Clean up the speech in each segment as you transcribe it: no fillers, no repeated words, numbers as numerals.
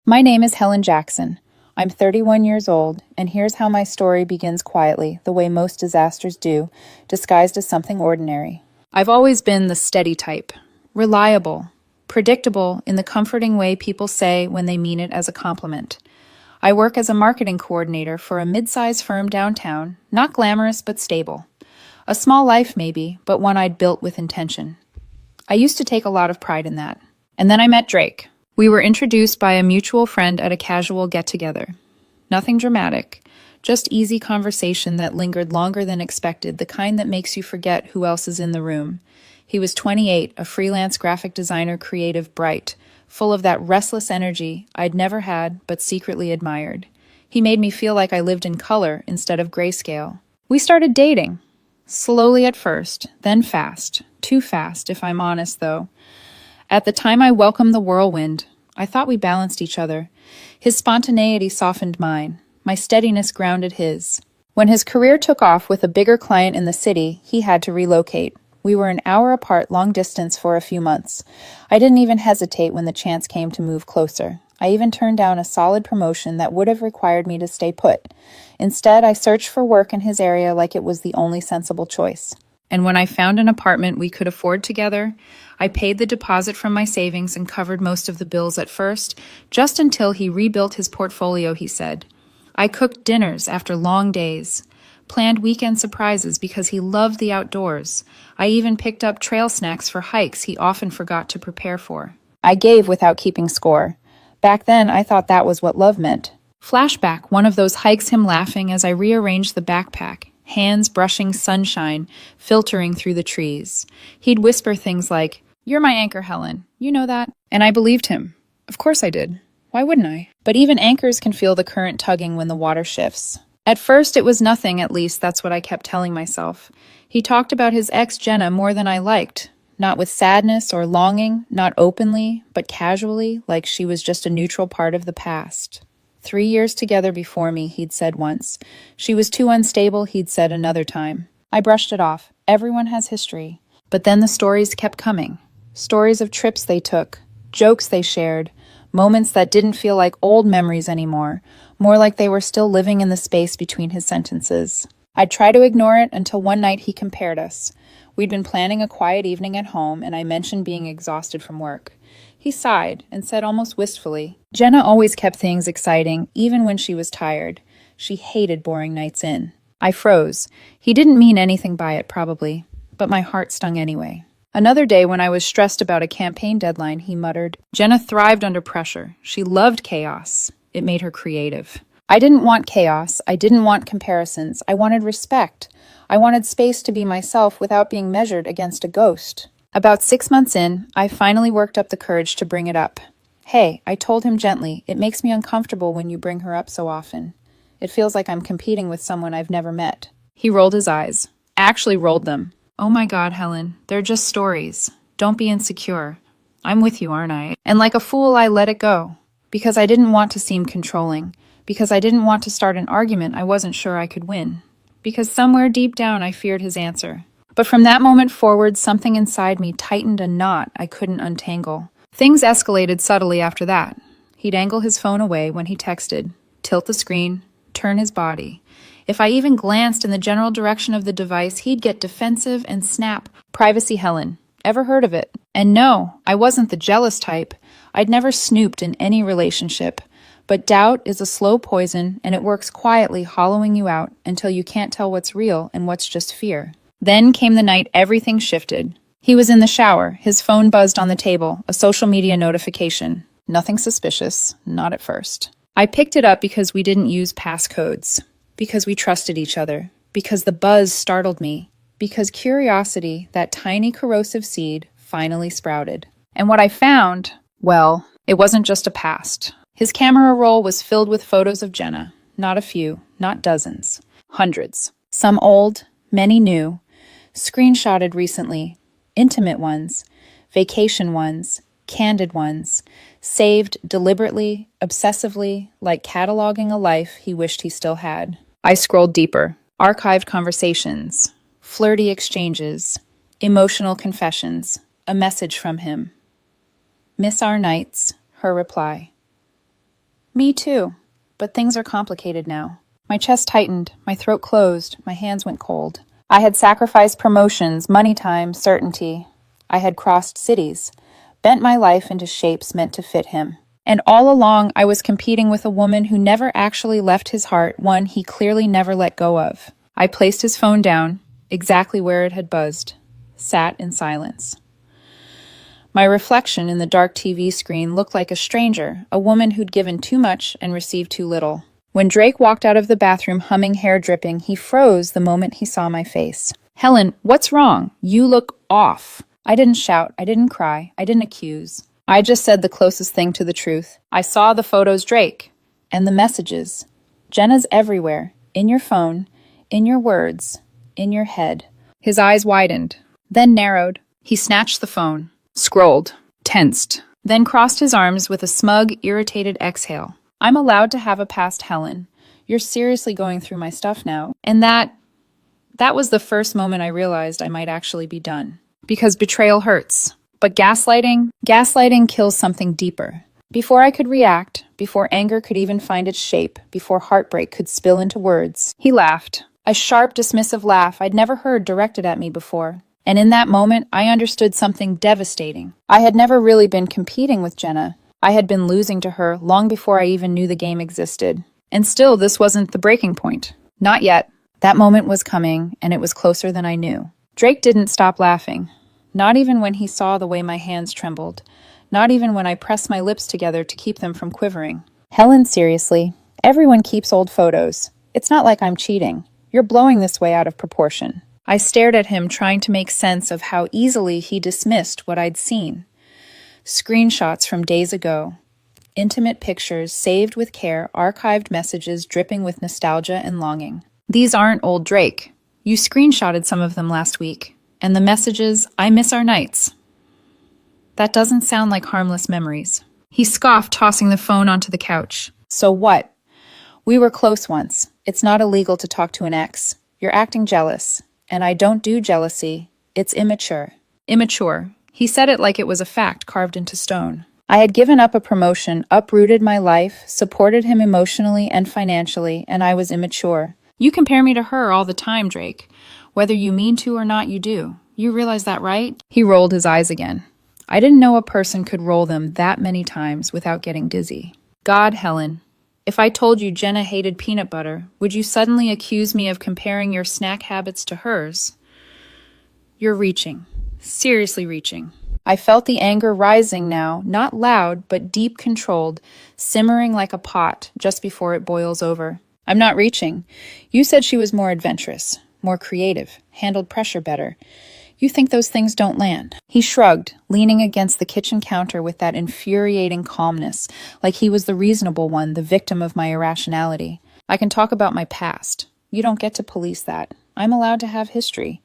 My name is Helen Jackson. I'm 31 years old, and here's how my story begins quietly, the way most disasters do, disguised as something ordinary. I've always been the steady type, reliable, predictable in the comforting way people say when they mean it as a compliment. I work as a marketing coordinator for a mid-sized firm downtown, not glamorous but stable. A small life maybe, but one I'd built with intention. I used to take a lot of pride in that. And then I met Drake. We were introduced by a mutual friend at a casual get-together. Nothing dramatic, just easy conversation that lingered longer than expected, the kind that makes you forget who else is in the room. He was 28, a freelance graphic designer, creative, bright, full of that restless energy I'd never had but secretly admired. He made me feel like I lived in color instead of grayscale. We started dating. Slowly at first, then fast. Too fast, if I'm honest, though. At the time I welcomed the whirlwind, I thought we balanced each other. His spontaneity softened mine. My steadiness grounded his. When his career took off with a bigger client in the city, he had to relocate. We were an hour apart, long distance, for a few months. I didn't even hesitate when the chance came to move closer. I even turned down a solid promotion that would have required me to stay put. Instead, I searched for work in his area like it was the only sensible choice. And when I found an apartment we could afford together, I paid the deposit from my savings and covered most of the bills at first, just until he rebuilt his portfolio, he said. I cooked dinners after long days, planned weekend surprises because he loved the outdoors. I even picked up trail snacks for hikes he often forgot to prepare for. I gave without keeping score. Back then, I thought that was what love meant. Flashback, one of those hikes, him laughing as I rearranged the backpack, hands brushing sunshine, filtering through the trees. He'd whisper things like, "You're my anchor, Helen. You know that?" And I believed him. Of course I did. Why wouldn't I? But even anchors can feel the current tugging when the water shifts. At first it was nothing, at least that's what I kept telling myself. He talked about his ex Jenna more than I liked. Not with sadness or longing, not openly, but casually, like she was just a neutral part of the past. 3 years together before me, he'd said once. She was too unstable, he'd said another time. I brushed it off. Everyone has history. But then the stories kept coming. Stories of trips they took, jokes they shared, moments that didn't feel like old memories anymore, more like they were still living in the space between his sentences. I'd try to ignore it until one night he compared us. We'd been planning a quiet evening at home, and I mentioned being exhausted from work. He sighed and said almost wistfully, "Jenna always kept things exciting, even when she was tired. She hated boring nights in." I froze. He didn't mean anything by it, probably, but my heart stung anyway. Another day, when I was stressed about a campaign deadline, he muttered, "Jenna thrived under pressure. She loved chaos. It made her creative." I didn't want chaos. I didn't want comparisons. I wanted respect. I wanted space to be myself without being measured against a ghost. About 6 months in, I finally worked up the courage to bring it up. "Hey," I told him gently, "it makes me uncomfortable when you bring her up so often. It feels like I'm competing with someone I've never met." He rolled his eyes. Actually rolled them. "Oh my God, Helen, they're just stories. Don't be insecure. I'm with you, aren't I?" And like a fool, I let it go. Because I didn't want to seem controlling. Because I didn't want to start an argument I wasn't sure I could win. Because somewhere deep down I feared his answer. But from that moment forward, something inside me tightened a knot I couldn't untangle. Things escalated subtly after that. He'd angle his phone away when he texted, tilt the screen, turn his body. If I even glanced in the general direction of the device, he'd get defensive and snap, "Privacy, Helen. Ever heard of it?" And no, I wasn't the jealous type. I'd never snooped in any relationship. But doubt is a slow poison, and it works quietly, hollowing you out until you can't tell what's real and what's just fear. Then came the night everything shifted. He was in the shower. His phone buzzed on the table, a social media notification. Nothing suspicious, not at first. I picked it up because we didn't use passcodes. Because we trusted each other. Because the buzz startled me. Because curiosity, that tiny corrosive seed, finally sprouted. And what I found, well, it wasn't just a past. His camera roll was filled with photos of Jenna. Not a few, not dozens. Hundreds. Some old, many new. Screenshotted recently. Intimate ones. Vacation ones. Candid ones. Saved deliberately, obsessively, like cataloging a life he wished he still had. I scrolled deeper. Archived conversations. Flirty exchanges. Emotional confessions. A message from him. "Miss our nights," her reply. Me too. But things are complicated now. My chest tightened, my throat closed, my hands went cold. I had sacrificed promotions, money time, certainty. I had crossed cities, bent my life into shapes meant to fit him. And all along, I was competing with a woman who never actually left his heart, one he clearly never let go of. I placed his phone down, exactly where it had buzzed, sat in silence. My reflection in the dark TV screen looked like a stranger, a woman who'd given too much and received too little. When Drake walked out of the bathroom humming, hair dripping, he froze the moment he saw my face. "Helen, what's wrong? You look off." I didn't shout, I didn't cry, I didn't accuse. I just said the closest thing to the truth. I saw the photos, Drake, and the messages. Jenna's everywhere, in your phone, in your words, in your head. His eyes widened, then narrowed. He snatched the phone, scrolled, tensed, then crossed his arms with a smug, irritated exhale. "I'm allowed to have a past, Helen. You're seriously going through my stuff now." And that was the first moment I realized I might actually be done. Because betrayal hurts. But gaslighting kills something deeper. Before I could react, before anger could even find its shape, before heartbreak could spill into words, he laughed. A sharp, dismissive laugh I'd never heard directed at me before. And in that moment, I understood something devastating. I had never really been competing with Jenna. I had been losing to her long before I even knew the game existed. And still, this wasn't the breaking point. Not yet. That moment was coming, and it was closer than I knew. Drake didn't stop laughing. Not even when he saw the way my hands trembled. Not even when I pressed my lips together to keep them from quivering. "Helen, seriously. Everyone keeps old photos. It's not like I'm cheating. You're blowing this way out of proportion." I stared at him, trying to make sense of how easily he dismissed what I'd seen. Screenshots from days ago. Intimate pictures, saved with care, archived messages dripping with nostalgia and longing. "These aren't old Drake. You screenshotted some of them last week. And the messages, 'I miss our nights.' That doesn't sound like harmless memories." He scoffed, tossing the phone onto the couch. "So what? We were close once. It's not illegal to talk to an ex. You're acting jealous. And I don't do jealousy. It's immature." Immature. He said it like it was a fact carved into stone. I had given up a promotion, uprooted my life, supported him emotionally and financially, and I was immature. "You compare me to her all the time, Drake. Whether you mean to or not, you do. You realize that, right?" He rolled his eyes again. I didn't know a person could roll them that many times without getting dizzy. "God, Helen, if I told you Jenna hated peanut butter, would you suddenly accuse me of comparing your snack habits to hers?" "You're reaching. Seriously reaching." I felt the anger rising now, not loud, but deep controlled, simmering like a pot just before it boils over. "I'm not reaching. You said she was more adventurous, more creative, handled pressure better. You think those things don't land." He shrugged, leaning against the kitchen counter with that infuriating calmness, like he was the reasonable one, the victim of my irrationality. "I can talk about my past. You don't get to police that. I'm allowed to have history.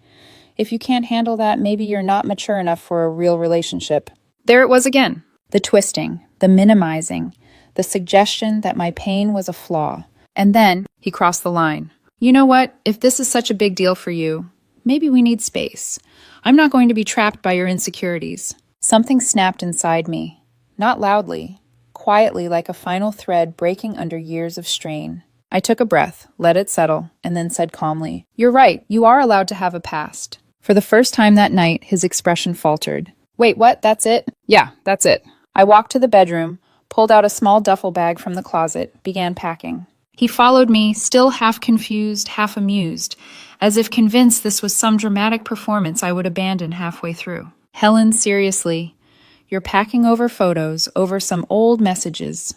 If you can't handle that, maybe you're not mature enough for a real relationship." There it was again. The twisting, the minimizing, the suggestion that my pain was a flaw. And then he crossed the line. "You know what? If this is such a big deal for you, maybe we need space. I'm not going to be trapped by your insecurities." Something snapped inside me. Not loudly, quietly like a final thread breaking under years of strain. I took a breath, let it settle, and then said calmly, "You're right, you are allowed to have a past." For the first time that night, his expression faltered. "Wait, what? That's it?" "Yeah, that's it." I walked to the bedroom, pulled out a small duffel bag from the closet, began packing. He followed me, still half confused, half amused, as if convinced this was some dramatic performance I would abandon halfway through. "Helen, seriously, you're packing over photos, over some old messages.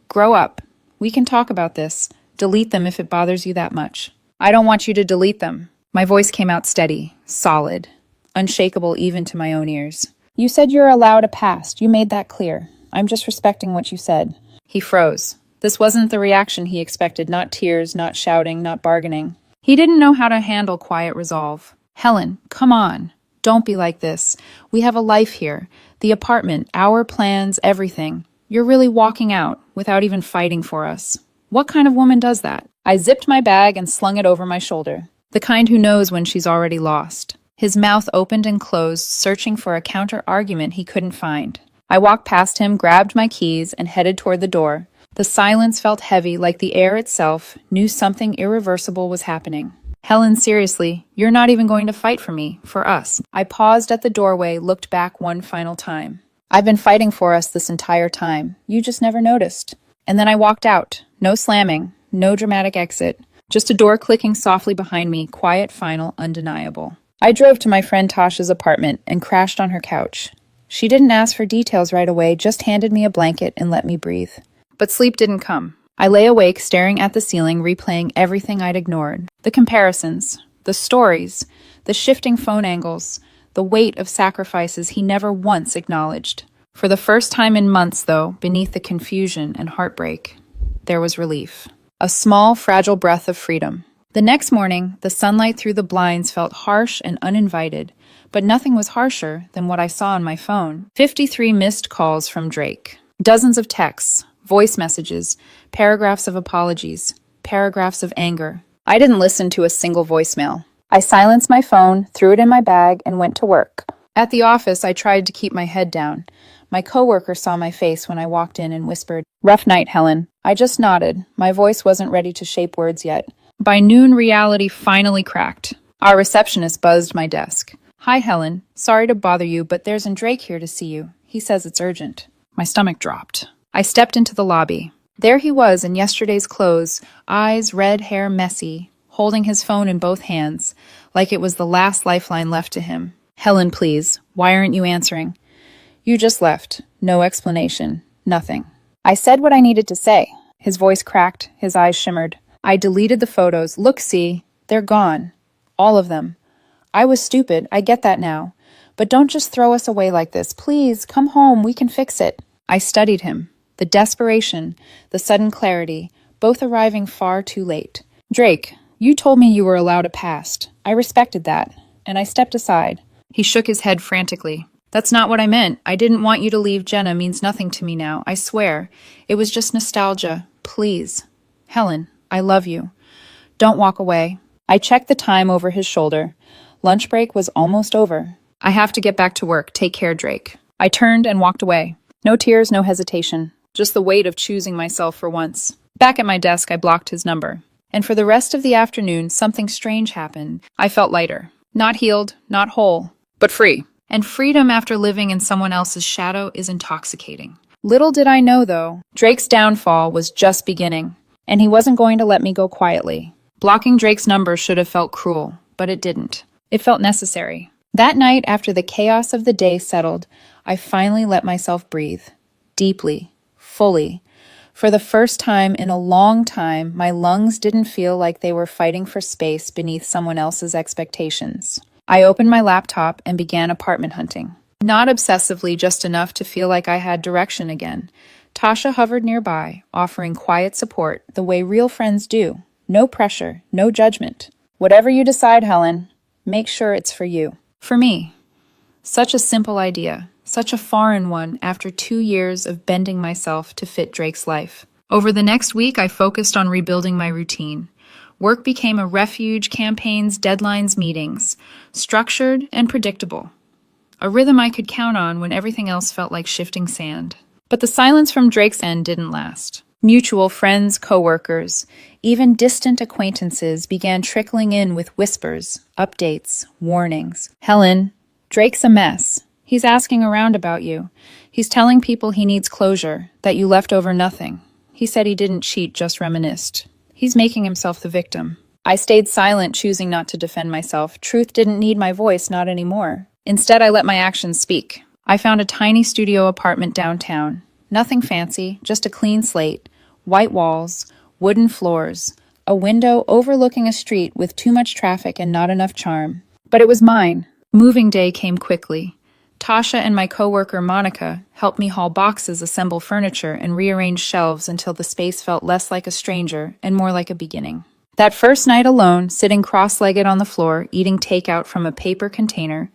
Grow up. We can talk about this. Delete them if it bothers you that much." "I don't want you to delete them." My voice came out steady, solid, unshakable even to my own ears. "You said you're allowed a past. You made that clear. I'm just respecting what you said." He froze. This wasn't the reaction he expected, not tears, not shouting, not bargaining. He didn't know how to handle quiet resolve. "Helen, come on. Don't be like this. We have a life here. The apartment, our plans, everything. You're really walking out without even fighting for us. What kind of woman does that?" I zipped my bag and slung it over my shoulder. The kind who knows when she's already lost. His mouth opened and closed, searching for a counter-argument he couldn't find. I walked past him, grabbed my keys, and headed toward the door. The silence felt heavy, like the air itself knew something irreversible was happening. Helen, seriously, you're not even going to fight for me, for us. I paused at the doorway, looked back one final time. I've been fighting for us this entire time. You just never noticed. And then I walked out. No slamming, no dramatic exit. Just a door clicking softly behind me, quiet, final, undeniable. I drove to my friend Tasha's apartment and crashed on her couch. She didn't ask for details right away, just handed me a blanket and let me breathe. But sleep didn't come. I lay awake, staring at the ceiling, replaying everything I'd ignored. The comparisons, the stories, the shifting phone angles, the weight of sacrifices he never once acknowledged. For the first time in months, though, beneath the confusion and heartbreak, there was relief. A small, fragile breath of freedom. The next morning, the sunlight through the blinds felt harsh and uninvited, but nothing was harsher than what I saw on my phone. 53 missed calls from Drake. Dozens of texts, voice messages, paragraphs of apologies, paragraphs of anger. I didn't listen to a single voicemail. I silenced my phone, threw it in my bag, and went to work. At the office, I tried to keep my head down. My coworker saw my face when I walked in and whispered, "Rough night, Helen." I just nodded. My voice wasn't ready to shape words yet. By noon, reality finally cracked. Our receptionist buzzed my desk. "Hi, Helen. Sorry to bother you, but there's Drake here to see you. He says it's urgent." My stomach dropped. I stepped into the lobby. There he was in yesterday's clothes, eyes, red hair messy, holding his phone in both hands, like it was the last lifeline left to him. "Helen, please. Why aren't you answering?" "You just left. No explanation. Nothing." I said what I needed to say. His voice cracked. His eyes shimmered. "I deleted the photos. Look, see. They're gone. All of them. I was stupid. I get that now. But don't just throw us away like this. Please, come home. We can fix it." I studied him. The desperation, the sudden clarity, both arriving far too late. "Drake, you told me you were allowed a past. I respected that, and I stepped aside." He shook his head frantically. "That's not what I meant. I didn't want you to leave. Jenna means nothing to me now. I swear. It was just nostalgia. Please. Helen, I love you. Don't walk away." I checked the time over his shoulder. Lunch break was almost over. "I have to get back to work. Take care, Drake." I turned and walked away. No tears, no hesitation. Just the weight of choosing myself for once. Back at my desk, I blocked his number. And for the rest of the afternoon, something strange happened. I felt lighter. Not healed, not whole, but free. And freedom after living in someone else's shadow is intoxicating. Little did I know, though, Drake's downfall was just beginning. And he wasn't going to let me go quietly. Blocking Drake's number should have felt cruel, but it didn't. It felt necessary. That night, after the chaos of the day settled, I finally let myself breathe. Deeply. Fully. For the first time in a long time, my lungs didn't feel like they were fighting for space beneath someone else's expectations. I opened my laptop and began apartment hunting. Not obsessively, just enough to feel like I had direction again. Tasha hovered nearby, offering quiet support the way real friends do. No pressure, no judgment. "Whatever you decide, Helen, make sure it's for you." For me. Such a simple idea. Such a foreign one after 2 years of bending myself to fit Drake's life. Over the next week, I focused on rebuilding my routine. Work became a refuge, campaigns, deadlines, meetings. Structured and predictable. A rhythm I could count on when everything else felt like shifting sand. But the silence from Drake's end didn't last. Mutual friends, coworkers, even distant acquaintances began trickling in with whispers, updates, warnings. "Helen, Drake's a mess. He's asking around about you. He's telling people he needs closure, that you left over nothing. He said he didn't cheat, just reminisced. He's making himself the victim." I stayed silent, choosing not to defend myself. Truth didn't need my voice, not anymore. Instead, I let my actions speak. I found a tiny studio apartment downtown. Nothing fancy, just a clean slate, white walls, wooden floors, a window overlooking a street with too much traffic and not enough charm. But it was mine. Moving day came quickly. Tasha and my coworker Monica helped me haul boxes, assemble furniture, and rearrange shelves until the space felt less like a stranger and more like a beginning. That first night alone, sitting cross-legged on the floor, eating takeout from a paper container,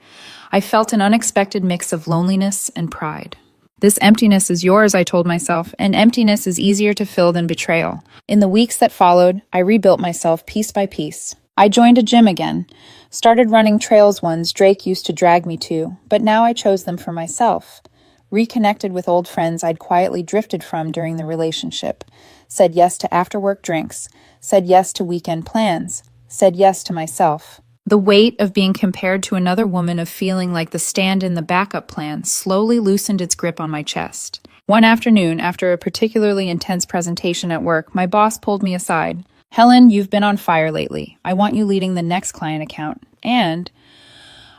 I felt an unexpected mix of loneliness and pride. "This emptiness is yours," I told myself, and emptiness is easier to fill than betrayal. In the weeks that followed, I rebuilt myself piece by piece. I joined a gym again, started running trails ones Drake used to drag me to, but now I chose them for myself. reconnected with old friends I'd quietly drifted from during the relationship, said yes to after-work drinks, said yes to weekend plans, said yes to myself. The weight of being compared to another woman, of feeling like the stand-in, the backup plan, slowly loosened its grip on my chest. One afternoon, after a particularly intense presentation at work, my boss pulled me aside. "Helen, you've been on fire lately. I want you leading the next client account. And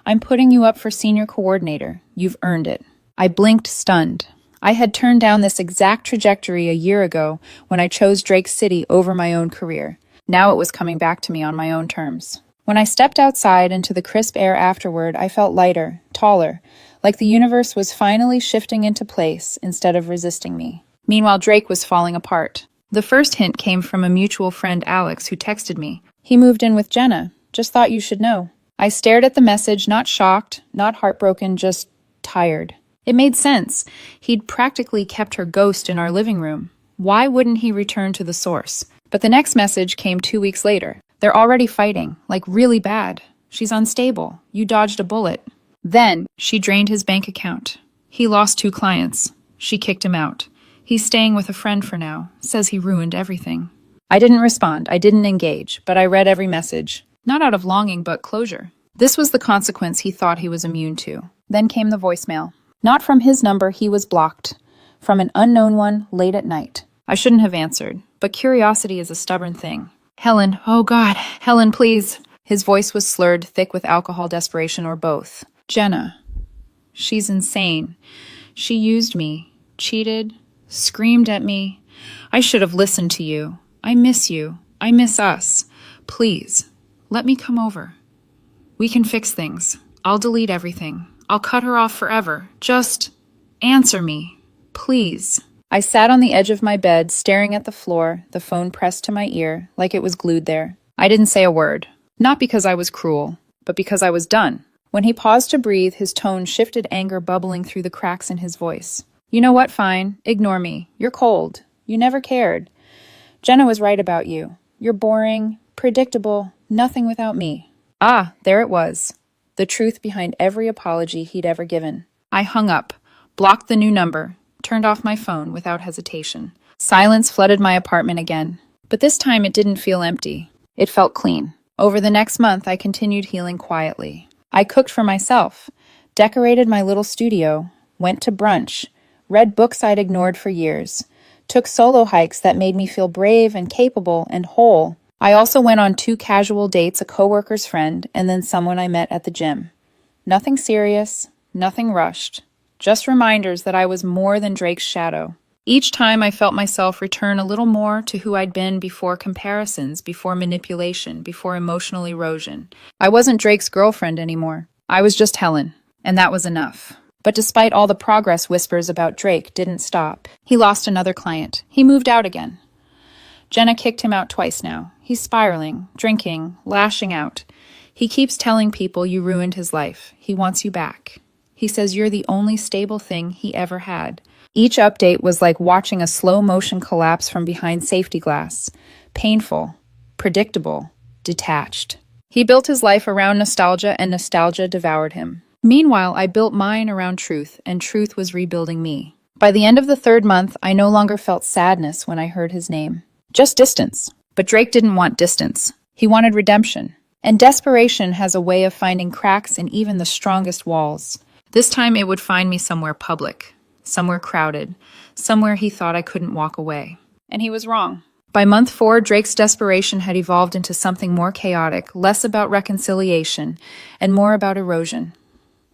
I'm putting you up for senior coordinator. You've earned it." I blinked, stunned. I had turned down this exact trajectory a year ago when I chose Drake City over my own career. Now it was coming back to me on my own terms. When I stepped outside into the crisp air afterward, I felt lighter, taller, like the universe was finally shifting into place instead of resisting me. Meanwhile, Drake was falling apart. The first hint came from a mutual friend, Alex, who texted me. "He moved in with Jenna. Just thought you should know." I stared at the message, not shocked, not heartbroken, just tired. It made sense. He'd practically kept her ghost in our living room. Why wouldn't he return to the source? But the next message came 2 weeks later. "They're already fighting, like really bad. She's unstable. You dodged a bullet." Then she drained his bank account. He lost 2 clients. She kicked him out. He's staying with a friend for now. Says he ruined everything. I didn't respond. I didn't engage, but I read every message. Not out of longing, but closure. This was the consequence he thought he was immune to. Then came the voicemail. Not from his number, he was blocked. From an unknown one, late at night. I shouldn't have answered, but curiosity is a stubborn thing. "Helen, oh God, Helen, please." His voice was slurred, thick with alcohol, desperation, or both. "Jenna. She's insane. She used me, cheated, screamed at me. I should have listened to you. I miss you. I miss us. Please, let me come over. We can fix things. I'll delete everything. I'll cut her off forever. Just answer me. Please." I sat on the edge of my bed, staring at the floor, the phone pressed to my ear, like it was glued there. I didn't say a word. Not because I was cruel, but because I was done. When he paused to breathe, his tone shifted, anger bubbling through the cracks in his voice. "You know what? Fine. Ignore me. You're cold. You never cared. Jenna was right about you. You're boring, predictable, nothing without me." Ah, there it was. The truth behind every apology he'd ever given. I hung up, blocked the new number, turned off my phone without hesitation. Silence flooded my apartment again. But this time it didn't feel empty. It felt clean. Over the next month, I continued healing quietly. I cooked for myself, decorated my little studio, went to brunch, read books I'd ignored for years, took solo hikes that made me feel brave and capable and whole. I also went on 2 casual dates, a coworker's friend, and then someone I met at the gym. Nothing serious, nothing rushed, just reminders that I was more than Drake's shadow. Each time I felt myself return a little more to who I'd been before comparisons, before manipulation, before emotional erosion. I wasn't Drake's girlfriend anymore. I was just Helen, and that was enough. But despite all the progress, whispers about Drake didn't stop. He lost another client. He moved out again. Jenna kicked him out twice now. He's spiraling, drinking, lashing out. He keeps telling people you ruined his life. He wants you back. He says you're the only stable thing he ever had. Each update was like watching a slow-motion collapse from behind safety glass. Painful, predictable, detached. He built his life around nostalgia, and nostalgia devoured him. Meanwhile, I built mine around truth, and truth was rebuilding me. By the end of the 3rd month, I no longer felt sadness when I heard his name. Just distance. But Drake didn't want distance. He wanted redemption. And desperation has a way of finding cracks in even the strongest walls. This time it would find me somewhere public, somewhere crowded, somewhere he thought I couldn't walk away. And he was wrong. By month 4, Drake's desperation had evolved into something more chaotic, less about reconciliation, and more about erosion.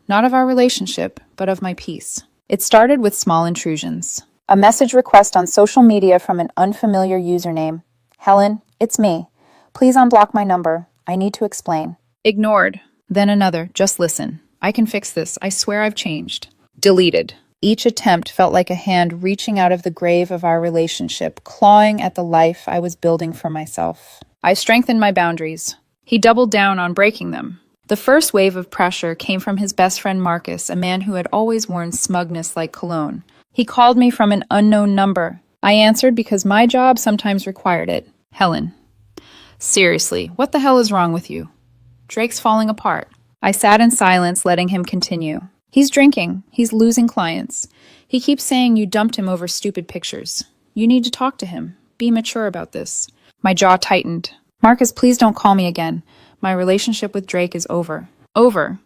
Not of our relationship, but of my peace. It started with small intrusions. A message request on social media from an unfamiliar username. "Helen, it's me. Please unblock my number. I need to explain." Ignored. Then another. "Just listen. I can fix this. I swear I've changed." Deleted. Each attempt felt like a hand reaching out of the grave of our relationship, clawing at the life I was building for myself. I strengthened my boundaries. He doubled down on breaking them. The first wave of pressure came from his best friend Marcus, a man who had always worn smugness like cologne. He called me from an unknown number. I answered because my job sometimes required it. "Helen, seriously, what the hell is wrong with you? Drake's falling apart." I sat in silence, letting him continue. He's drinking. He's losing clients. He keeps saying you dumped him over stupid pictures. You need to talk to him. Be mature about this. My jaw tightened. Marcus, please don't call me again. My relationship with Drake is over. Over.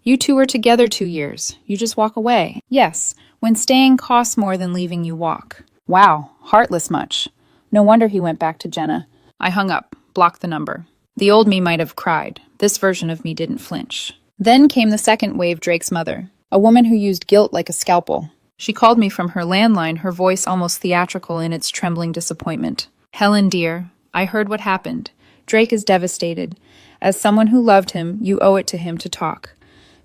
You two were together 2 years. You just walk away. Yes, when staying costs more than leaving, you walk. Wow, heartless much. No wonder he went back to Jenna. I hung up, blocked the number. The old me might have cried. This version of me didn't flinch. Then came the second wave, Drake's mother, a woman who used guilt like a scalpel. She called me from her landline, her voice almost theatrical in its trembling disappointment. Helen, dear, I heard what happened. Drake is devastated. As someone who loved him, you owe it to him to talk.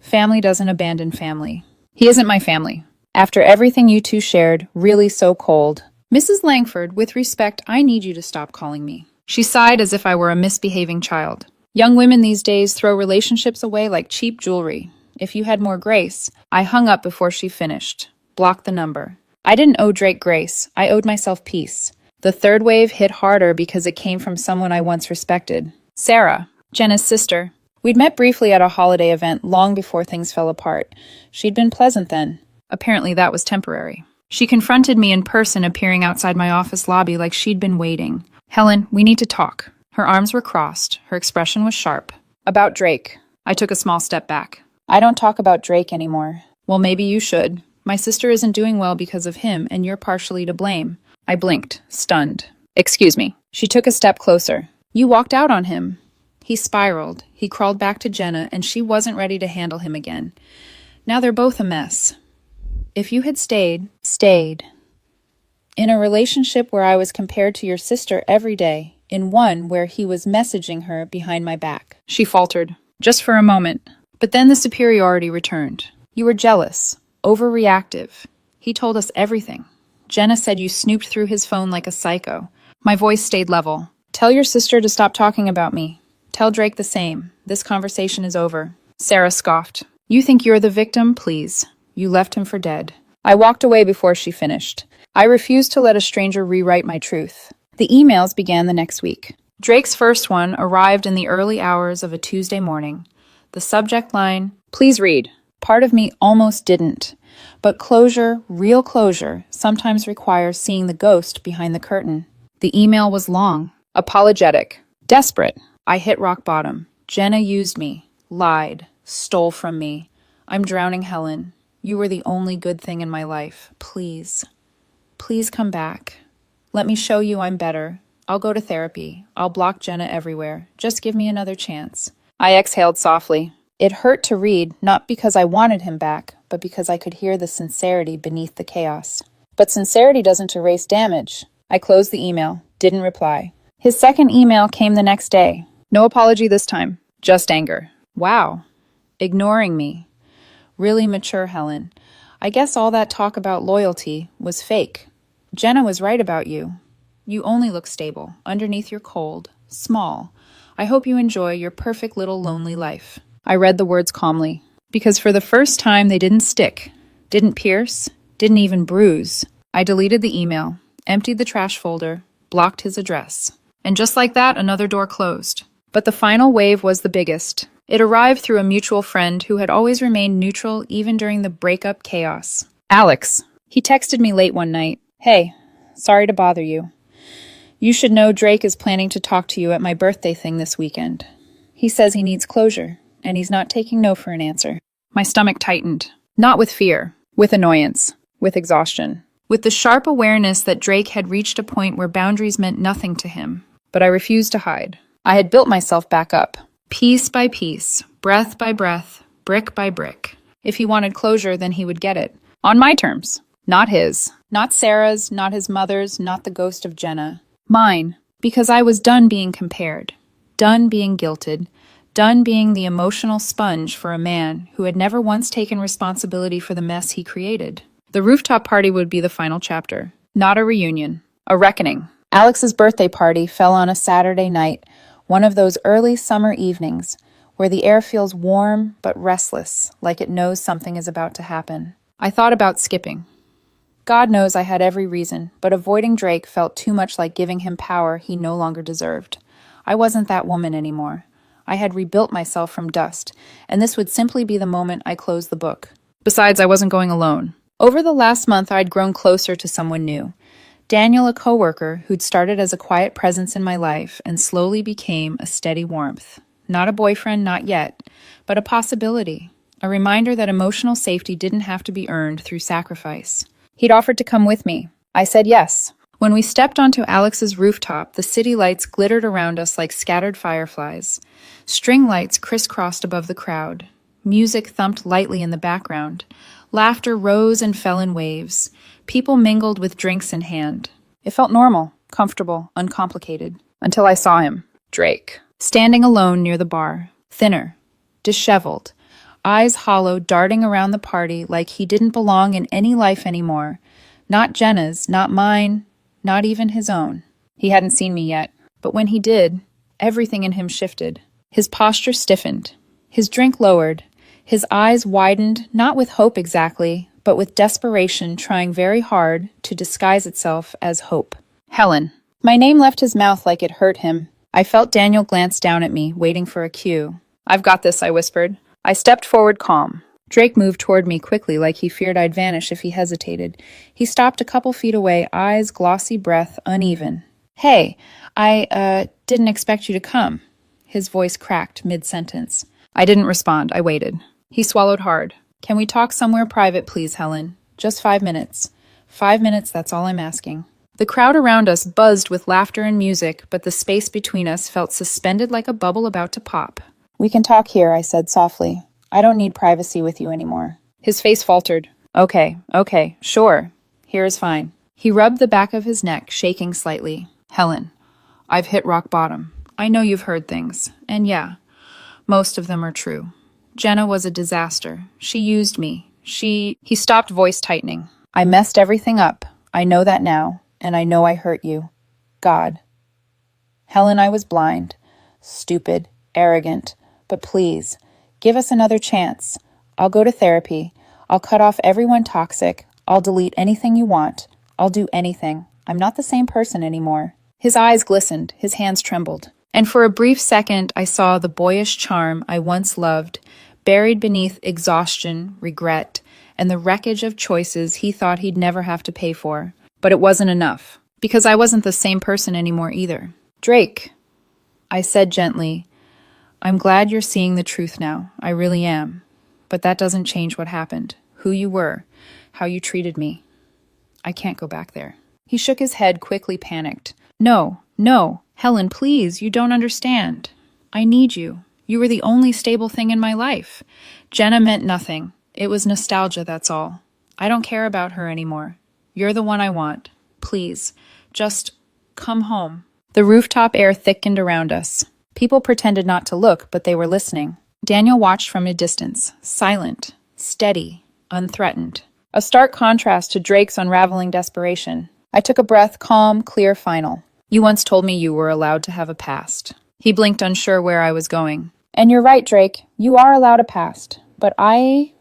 Family doesn't abandon family. He isn't my family. After everything you two shared, really so cold. Mrs. Langford, with respect, I need you to stop calling me. She sighed as if I were a misbehaving child. Young women these days throw relationships away like cheap jewelry. If you had more grace. I hung up before she finished. Blocked the number. I didn't owe Drake grace. I owed myself peace. The third wave hit harder because it came from someone I once respected. Sarah, Jenna's sister. We'd met briefly at a holiday event long before things fell apart. She'd been pleasant then. Apparently that was temporary. She confronted me in person, appearing outside my office lobby like she'd been waiting. Helen, we need to talk. Her arms were crossed. Her expression was sharp. About Drake. I took a small step back. I don't talk about Drake anymore. Well, maybe you should. My sister isn't doing well because of him, and you're partially to blame. I blinked, stunned. Excuse me. She took a step closer. You walked out on him. He spiraled. He crawled back to Jenna, and she wasn't ready to handle him again. Now they're both a mess. If you had stayed. In a relationship where I was compared to your sister every day, in one where he was messaging her behind my back. She faltered, just for a moment. But then the superiority returned. You were jealous, overreactive. He told us everything. Jenna said you snooped through his phone like a psycho. My voice stayed level. Tell your sister to stop talking about me. Tell Drake the same. This conversation is over. Sarah scoffed. You think you're the victim? Please. You left him for dead. I walked away before she finished. I refused to let a stranger rewrite my truth. The emails began the next week. Drake's first one arrived in the early hours of a Tuesday morning. The subject line, please read. Part of me almost didn't. But closure, real closure, sometimes requires seeing the ghost behind the curtain. The email was long, apologetic, desperate. I hit rock bottom. Jenna used me, lied, stole from me. I'm drowning, Helen. You were the only good thing in my life. Please. Please come back. Let me show you I'm better. I'll go to therapy. I'll block Jenna everywhere. Just give me another chance. I exhaled softly. It hurt to read, not because I wanted him back, but because I could hear the sincerity beneath the chaos. But sincerity doesn't erase damage. I closed the email, didn't reply. His second email came the next day. No apology this time, just anger. Wow. Ignoring me. Really mature, Helen. I guess all that talk about loyalty was fake. Jenna was right about you. You only look stable. Underneath you're cold, small. I hope you enjoy your perfect little lonely life. I read the words calmly, because for the first time they didn't stick, didn't pierce, didn't even bruise. I deleted the email, emptied the trash folder, blocked his address. And just like that, another door closed. But the final wave was the biggest. It arrived through a mutual friend who had always remained neutral even during the breakup chaos. Alex. He texted me late one night. Hey, sorry to bother you. You should know Drake is planning to talk to you at my birthday thing this weekend. He says he needs closure, and he's not taking no for an answer. My stomach tightened. Not with fear, with annoyance, with exhaustion, with the sharp awareness that Drake had reached a point where boundaries meant nothing to him. But I refused to hide. I had built myself back up, piece by piece, breath by breath, brick by brick. If he wanted closure, then he would get it. On my terms. Not his. Not Sarah's, not his mother's, not the ghost of Jenna. Mine. Because I was done being compared. Done being guilted. Done being the emotional sponge for a man who had never once taken responsibility for the mess he created. The rooftop party would be the final chapter. Not a reunion. A reckoning. Alex's birthday party fell on a Saturday night, one of those early summer evenings where the air feels warm but restless, like it knows something is about to happen. I thought about skipping. God knows I had every reason, but avoiding Drake felt too much like giving him power he no longer deserved. I wasn't that woman anymore. I had rebuilt myself from dust, and this would simply be the moment I closed the book. Besides, I wasn't going alone. Over the last month, I'd grown closer to someone new. Daniel, a coworker who'd started as a quiet presence in my life and slowly became a steady warmth. Not a boyfriend, not yet, but a possibility. A reminder that emotional safety didn't have to be earned through sacrifice. He'd offered to come with me. I said yes. When we stepped onto Alex's rooftop, the city lights glittered around us like scattered fireflies. String lights crisscrossed above the crowd. Music thumped lightly in the background. Laughter rose and fell in waves. People mingled with drinks in hand. It felt normal, comfortable, uncomplicated. Until I saw him, Drake, standing alone near the bar. Thinner, disheveled, eyes hollow, darting around the party like he didn't belong in any life anymore. Not Jenna's, not mine, not even his own. He hadn't seen me yet, but when he did, everything in him shifted. His posture stiffened. His drink lowered. His eyes widened, not with hope exactly, but with desperation trying very hard to disguise itself as hope. Helen. My name left his mouth like it hurt him. I felt Daniel glance down at me, waiting for a cue. I've got this, I whispered. I stepped forward calm. Drake moved toward me quickly like he feared I'd vanish if he hesitated. He stopped a couple feet away, eyes glossy, breath uneven. Hey, I didn't expect you to come. His voice cracked mid-sentence. I didn't respond. I waited. He swallowed hard. Can we talk somewhere private, please, Helen? Just 5 minutes. 5 minutes, that's all I'm asking. The crowd around us buzzed with laughter and music, but the space between us felt suspended like a bubble about to pop. We can talk here, I said softly. I don't need privacy with you anymore. His face faltered. Okay, sure. Here is fine. He rubbed the back of his neck, shaking slightly. Helen, I've hit rock bottom. I know you've heard things. And yeah, most of them are true. Jenna was a disaster. She used me. He stopped, voice tightening. I messed everything up. I know that now, and I know I hurt you. God. Helen, I was blind, stupid, arrogant, but please, give us another chance. I'll go to therapy. I'll cut off everyone toxic. I'll delete anything you want. I'll do anything. I'm not the same person anymore. His eyes glistened. His hands trembled. And for a brief second, I saw the boyish charm I once loved, buried beneath exhaustion, regret, and the wreckage of choices he thought he'd never have to pay for. But it wasn't enough, because I wasn't the same person anymore either. Drake, I said gently, I'm glad you're seeing the truth now. I really am. But that doesn't change what happened, who you were, how you treated me. I can't go back there. He shook his head, quickly panicked. No, Helen, please, you don't understand. I need you. You were the only stable thing in my life. Jenna meant nothing. It was nostalgia, that's all. I don't care about her anymore. You're the one I want. Please, just come home. The rooftop air thickened around us. People pretended not to look, but they were listening. Daniel watched from a distance, silent, steady, unthreatened. A stark contrast to Drake's unraveling desperation. I took a breath, calm, clear, final. You once told me you were allowed to have a past. He blinked, unsure where I was going. And you're right, Drake. You are allowed a past. But I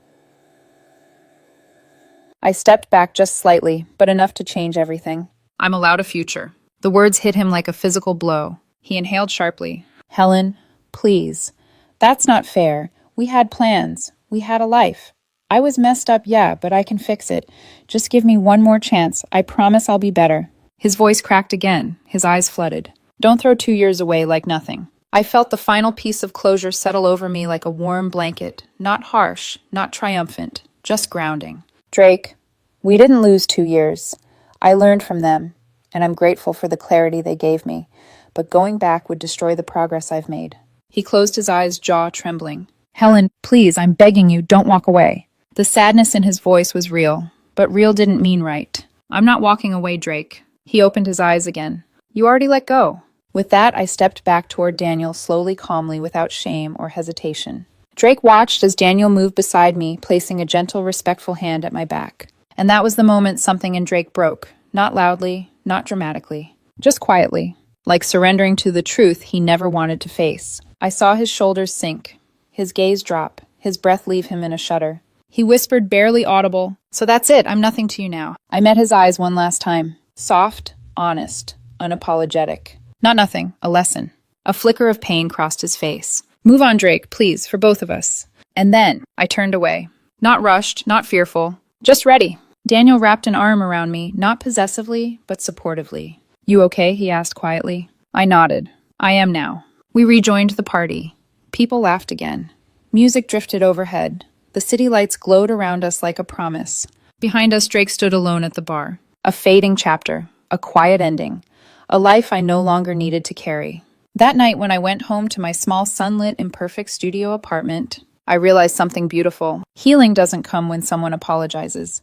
stepped back just slightly, but enough to change everything. I'm allowed a future. The words hit him like a physical blow. He inhaled sharply. Helen, please. That's not fair. We had plans. We had a life. I was messed up, yeah, but I can fix it. Just give me one more chance. I promise I'll be better. His voice cracked again. His eyes flooded. Don't throw 2 years away like nothing. I felt the final piece of closure settle over me like a warm blanket. Not harsh, not triumphant, just grounding. Drake, we didn't lose 2 years. I learned from them, and I'm grateful for the clarity they gave me. But going back would destroy the progress I've made. He closed his eyes, jaw trembling. Helen, please, I'm begging you, don't walk away. The sadness in his voice was real, but real didn't mean right. I'm not walking away, Drake. He opened his eyes again. You already let go. With that, I stepped back toward Daniel, slowly, calmly, without shame or hesitation. Drake watched as Daniel moved beside me, placing a gentle, respectful hand at my back. And that was the moment something in Drake broke. Not loudly, not dramatically. Just quietly, like surrendering to the truth he never wanted to face. I saw his shoulders sink, his gaze drop, his breath leave him in a shudder. He whispered, barely audible, "So that's it, I'm nothing to you now." I met his eyes one last time. Soft, honest, unapologetic. Not nothing, a lesson. A flicker of pain crossed his face. Move on, Drake, please, for both of us. And then I turned away. Not rushed, not fearful, just ready. Daniel wrapped an arm around me, not possessively, but supportively. You okay? He asked quietly. I nodded. I am now. We rejoined the party. People laughed again. Music drifted overhead. The city lights glowed around us like a promise. Behind us, Drake stood alone at the bar. A fading chapter, a quiet ending, a life I no longer needed to carry. That night, when I went home to my small sunlit, imperfect studio apartment, I realized something beautiful. Healing doesn't come when someone apologizes.